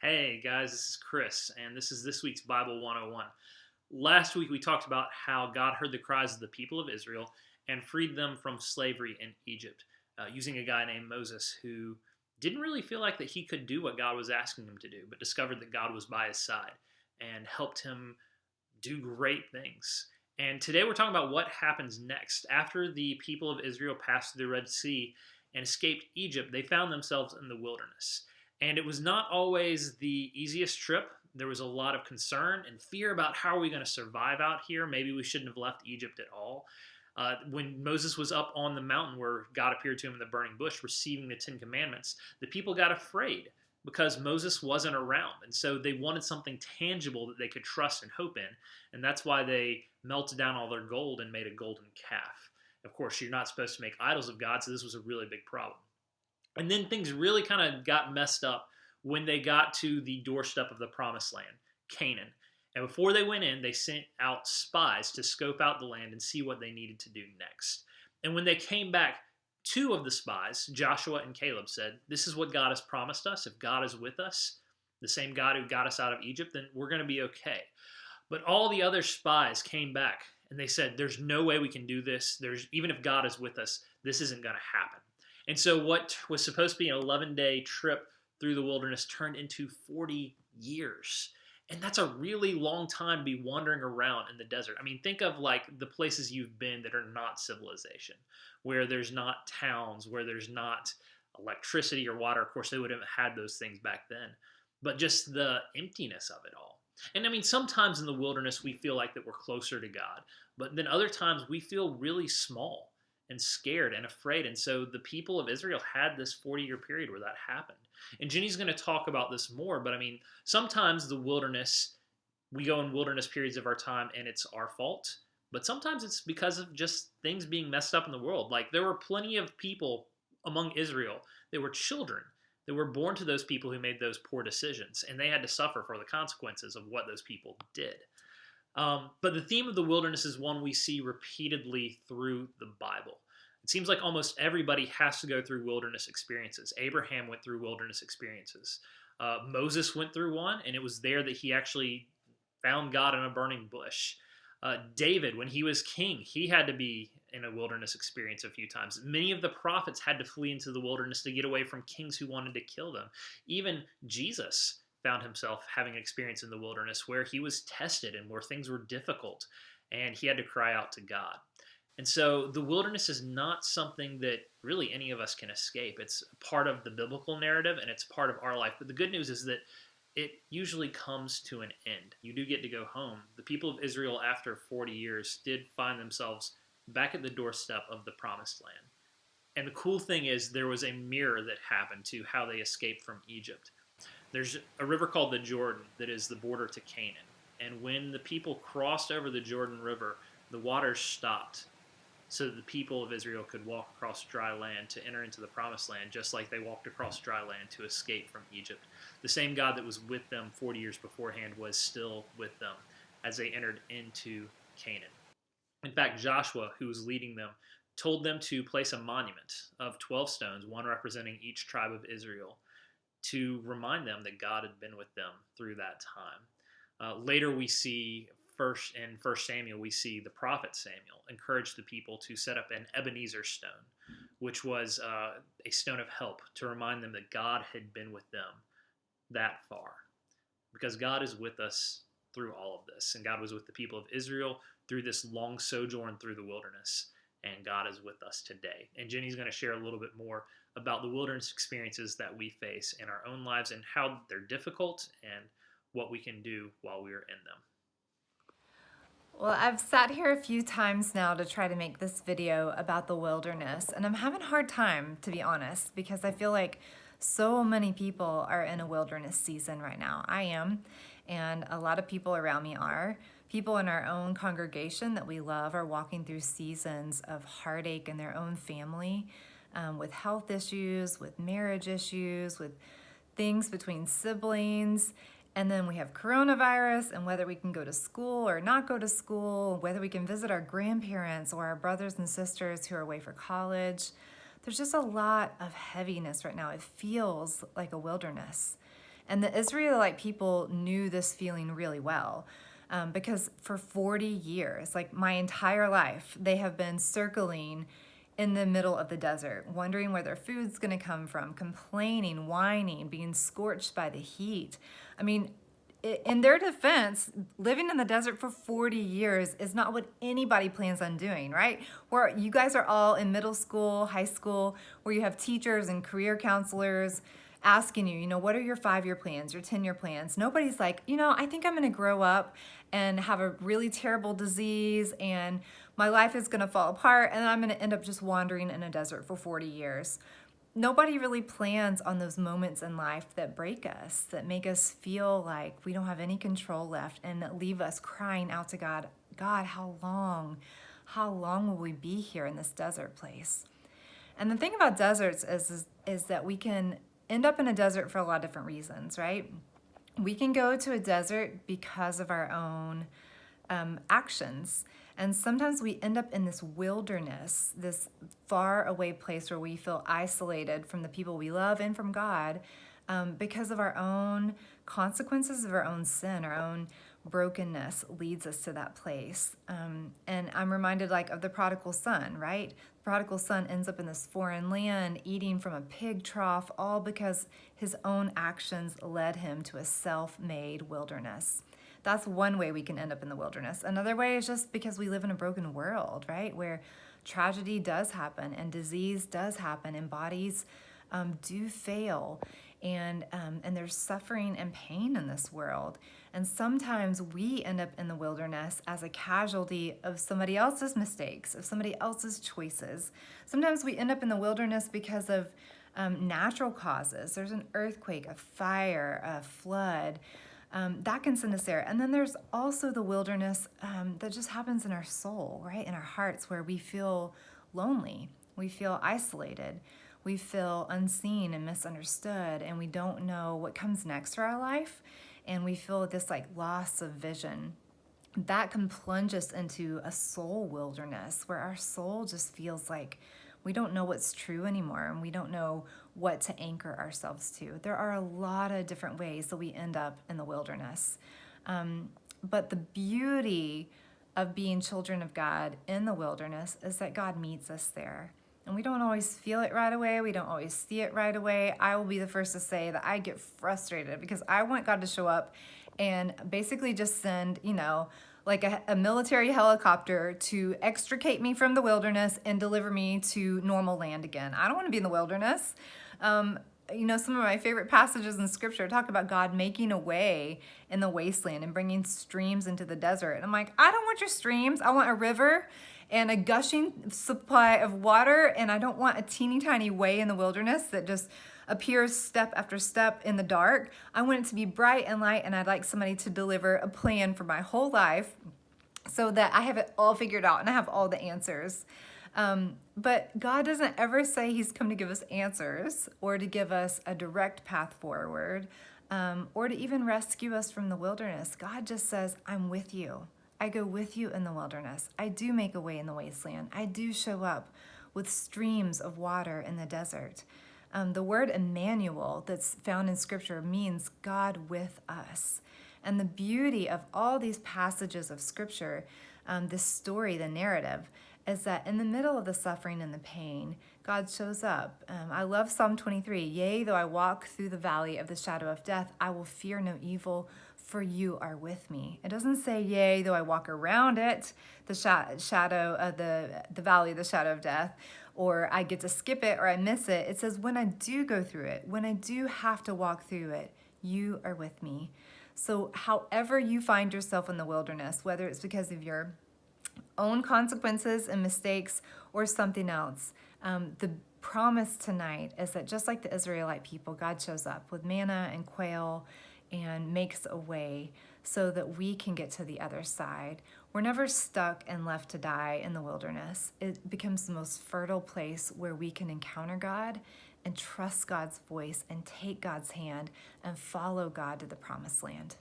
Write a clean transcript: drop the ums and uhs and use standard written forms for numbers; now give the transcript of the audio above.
Hey guys, this is Chris, and this is this week's Bible 101. Last week we talked about how God heard the cries of the people of Israel and freed them from slavery in Egypt using a guy named Moses who didn't really feel like that he could do what God was asking him to do, but discovered that God was by his side and helped him do great things. And today we're talking about what happens next. After the people of Israel passed through the Red Sea and escaped Egypt, they found themselves in the wilderness. And it was not always the easiest trip. There was a lot of concern and fear about how are we going to survive out here. Maybe we shouldn't have left Egypt at all. When Moses was up on the mountain where God appeared to him in the burning bush receiving the Ten Commandments, the people got afraid because Moses wasn't around. And so they wanted something tangible that they could trust and hope in. And that's why they melted down all their gold and made a golden calf. Of course, you're not supposed to make idols of God, so this was a really big problem. And then things really kind of got messed up when they got to the doorstep of the promised land, Canaan. And before they went in, they sent out spies to scope out the land and see what they needed to do next. And when they came back, two of the spies, Joshua and Caleb, said, "This is what God has promised us. If God is with us, the same God who got us out of Egypt, then we're going to be okay." But all the other spies came back and they said, "There's no way we can do this. Even if God is with us, this isn't going to happen." And so what was supposed to be an 11-day trip through the wilderness turned into 40 years. And that's a really long time to be wandering around in the desert. I mean, think of like the places you've been that are not civilization, where there's not towns, where there's not electricity or water. Of course, they would have had those things back then, but just the emptiness of it all. And I mean, sometimes in the wilderness, we feel like that we're closer to God, but then other times we feel really small and scared and afraid. And so the people of Israel had this 40-year period where that happened. And Jenny's going to talk about this more, but I mean, sometimes the wilderness, we go in wilderness periods of our time and it's our fault, but sometimes it's because of just things being messed up in the world. Like there were plenty of people among Israel that were children that were born to those people who made those poor decisions, and they had to suffer for the consequences of what those people did. But the theme of the wilderness is one we see repeatedly through the Bible. It seems like almost everybody has to go through wilderness experiences. Abraham went through wilderness experiences. Moses went through one, and it was there that he actually found God in a burning bush. David, when he was king, he had to be in a wilderness experience a few times. Many of the prophets had to flee into the wilderness to get away from kings who wanted to kill them. Even Jesus found himself having an experience in the wilderness where he was tested and where things were difficult, and he had to cry out to God. And so the wilderness is not something that really any of us can escape. It's part of the biblical narrative and it's part of our life. But the good news is that it usually comes to an end. You do get to go home. The people of Israel, after 40 years, did find themselves back at the doorstep of the promised land. And the cool thing is there was a mirror that happened to how they escaped from Egypt. There's a river called the Jordan that is the border to Canaan. And when the people crossed over the Jordan River, the waters stopped so that the people of Israel could walk across dry land to enter into the promised land, just like they walked across dry land to escape from Egypt. The same God that was with them 40 years beforehand was still with them as they entered into Canaan. In fact, Joshua, who was leading them, told them to place a monument of 12 stones, one representing each tribe of Israel, to remind them that God had been with them through that time. Later we see in 1 Samuel, we see the prophet Samuel encourage the people to set up an Ebenezer stone, which was a stone of help to remind them that God had been with them that far. Because God is with us through all of this, and God was with the people of Israel through this long sojourn through the wilderness, and God is with us today. And Jenny's going to share a little bit more about the wilderness experiences that we face in our own lives and how they're difficult and what we can do while we are in them. Well, I've sat here a few times now to try to make this video about the wilderness, and I'm having a hard time, to be honest, because I feel like so many people are in a wilderness season right now. I am, and a lot of people around me are. People in our own congregation that we love are walking through seasons of heartache in their own family, with health issues, with marriage issues, with things between siblings. And then we have coronavirus and whether we can go to school or not go to school, whether we can visit our grandparents or our brothers and sisters who are away for college. There's just a lot of heaviness right now. It feels like a wilderness. And the Israelite people knew this feeling really well. Because for 40 years, like my entire life, they have been circling in the middle of the desert, wondering where their food's going to come from, complaining, whining, being scorched by the heat. I mean, in their defense, living in the desert for 40 years is not what anybody plans on doing, right? Where you guys are all in middle school, high school, where you have teachers and career counselors asking you, what are your 5-year plans, your 10-year plans? Nobody's like, I think I'm going to grow up and have a really terrible disease and my life is going to fall apart and I'm going to end up just wandering in a desert for 40 years. Nobody really plans on those moments in life that break us, that make us feel like we don't have any control left and that leave us crying out to God, God, how long? How long will we be here in this desert place? And the thing about deserts is that we can end up in a desert for a lot of different reasons, right? We can go to a desert because of our own actions. And sometimes we end up in this wilderness, this far away place where we feel isolated from the people we love and from God because of our own consequences of our own sin, our own brokenness leads us to that place. And I'm reminded of the prodigal son, right? The prodigal son ends up in this foreign land eating from a pig trough, all because his own actions led him to a self-made wilderness. That's one way we can end up in the wilderness. Another way is just because we live in a broken world, right? Where tragedy does happen and disease does happen and bodies do fail and there's suffering and pain in this world. And sometimes we end up in the wilderness as a casualty of somebody else's mistakes, of somebody else's choices. Sometimes we end up in the wilderness because of natural causes. There's an earthquake, a fire, a flood. That can send us there. And then there's also the wilderness that just happens in our soul, right? In our hearts, where we feel lonely. We feel isolated. We feel unseen and misunderstood, and we don't know what comes next for our life. And we feel this loss of vision. That can plunge us into a soul wilderness where our soul just feels like we don't know what's true anymore and we don't know what to anchor ourselves to. There are a lot of different ways that we end up in the wilderness. But the beauty of being children of God in the wilderness is that God meets us there. And we don't always feel it right away. We don't always see it right away. I will be the first to say that I get frustrated because I want God to show up and basically just send, a military helicopter to extricate me from the wilderness and deliver me to normal land again. I don't want to be in the wilderness. Some of my favorite passages in scripture talk about God making a way in the wasteland and bringing streams into the desert. And I'm like, I don't want your streams. I want a river and a gushing supply of water. And I don't want a teeny tiny way in the wilderness that just appears step after step in the dark. I want it to be bright and light, and I'd like somebody to deliver a plan for my whole life so that I have it all figured out and I have all the answers. But God doesn't ever say he's come to give us answers or to give us a direct path forward or to even rescue us from the wilderness. God just says, I'm with you. I go with you in the wilderness. I do make a way in the wasteland. I do show up with streams of water in the desert. The word Emmanuel that's found in scripture means God with us. And the beauty of all these passages of scripture, this story, the narrative, is that in the middle of the suffering and the pain, God shows up. I love Psalm 23. Yea, though I walk through the valley of the shadow of death, I will fear no evil, for you are with me. It doesn't say, yea, though I walk around it, the shadow of the valley of the shadow of death, or I get to skip it or I miss it. It says, when I do go through it, when I do have to walk through it, you are with me. So however you find yourself in the wilderness, whether it's because of your own consequences and mistakes or something else, the promise tonight is that just like the Israelite people, God shows up with manna and quail and makes a way so that we can get to the other side. We're never stuck and left to die in the wilderness. It becomes the most fertile place where we can encounter God and trust God's voice and take God's hand and follow God to the promised land.